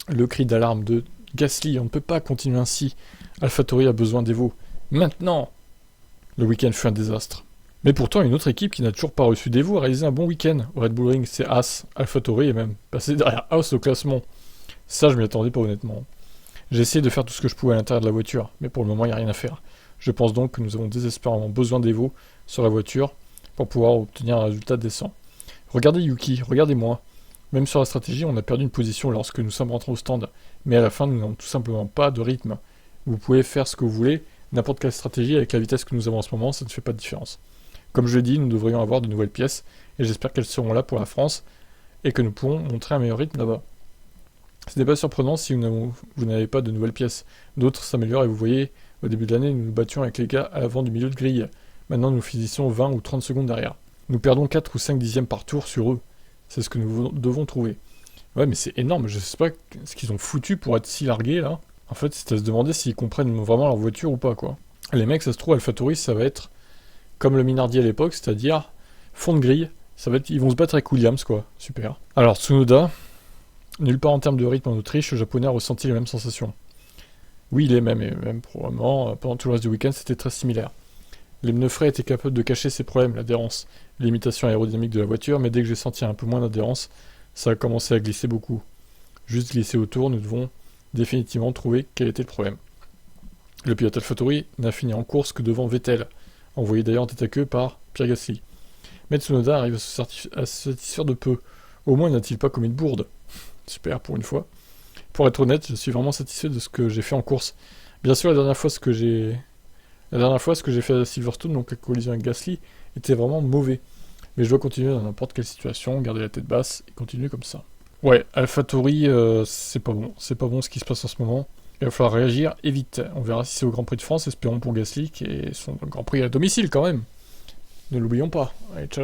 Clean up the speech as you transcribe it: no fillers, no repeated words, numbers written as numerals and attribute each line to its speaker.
Speaker 1: Le cri d'alarme de Gasly, on ne peut pas continuer ainsi. AlphaTauri a besoin d'Evo. Maintenant! Le week-end fut un désastre. Mais pourtant, une autre équipe qui n'a toujours pas reçu d'Evo a réalisé un bon week-end. Au Red Bull Ring, c'est Haas. AlphaTauri est même passé derrière Haas au classement. Ça, je m'y attendais pas honnêtement. J'ai essayé de faire tout ce que je pouvais à l'intérieur de la voiture, mais pour le moment, il n'y a rien à faire. Je pense donc que nous avons désespérément besoin d'Evo sur la voiture pour pouvoir obtenir un résultat décent. Regardez Yuki, regardez-moi. Même sur la stratégie, on a perdu une position lorsque nous sommes rentrés au stand. Mais à la fin, nous n'avons tout simplement pas de rythme. Vous pouvez faire ce que vous voulez, n'importe quelle stratégie, avec la vitesse que nous avons en ce moment, ça ne fait pas de différence. Comme je l'ai dit, nous devrions avoir de nouvelles pièces, et j'espère qu'elles seront là pour la France, et que nous pourrons montrer un meilleur rythme là-bas. Ce n'est pas surprenant si vous n'avez pas de nouvelles pièces. D'autres s'améliorent, et vous voyez, au début de l'année, nous nous battions avec les gars à l'avant du milieu de grille. Maintenant, nous finissons 20 ou 30 secondes derrière. Nous perdons 4 ou 5 dixièmes par tour sur eux. C'est ce que nous devons trouver. Ouais, mais c'est énorme, je sais pas ce qu'ils ont foutu pour être si largués, là. En fait, c'est à se demander s'ils comprennent vraiment leur voiture ou pas, quoi. Les mecs, ça se trouve, AlphaTauri, ça va être comme le Minardi à l'époque, c'est-à-dire fond de grille. Ça va être, ils vont se battre avec Williams, quoi. Super. Alors, Tsunoda, nulle part en termes de rythme en Autriche, le japonais a ressenti les mêmes sensations. Oui, les mêmes, et même probablement, pendant tout le reste du week-end, c'était très similaire. Les pneus frais étaient capables de cacher ces problèmes, l'adhérence, l'imitation aérodynamique de la voiture, mais dès que j'ai senti un peu moins d'adhérence, ça a commencé à glisser beaucoup. Juste glisser autour, nous devons définitivement trouver quel était le problème. Le pilote AlphaTauri n'a fini en course que devant Vettel, envoyé d'ailleurs en tête à queue par Pierre Gasly. Mais Tsunoda arrive à se satisfaire de peu. Au moins n'a-t-il pas commis de bourde. Super pour une fois. Pour être honnête, je suis vraiment satisfait de ce que j'ai fait en course. Bien sûr, la dernière fois, ce que j'ai fait à Silverstone, donc la collision avec Gasly, était vraiment mauvais. Mais je dois continuer dans n'importe quelle situation, garder la tête basse et continuer comme ça. Ouais, AlphaTauri, c'est pas bon. C'est pas bon ce qui se passe en ce moment. Il va falloir réagir et vite. On verra si c'est au Grand Prix de France, espérons pour Gasly, qui est son Grand Prix à domicile quand même. Ne l'oublions pas. Allez, ciao.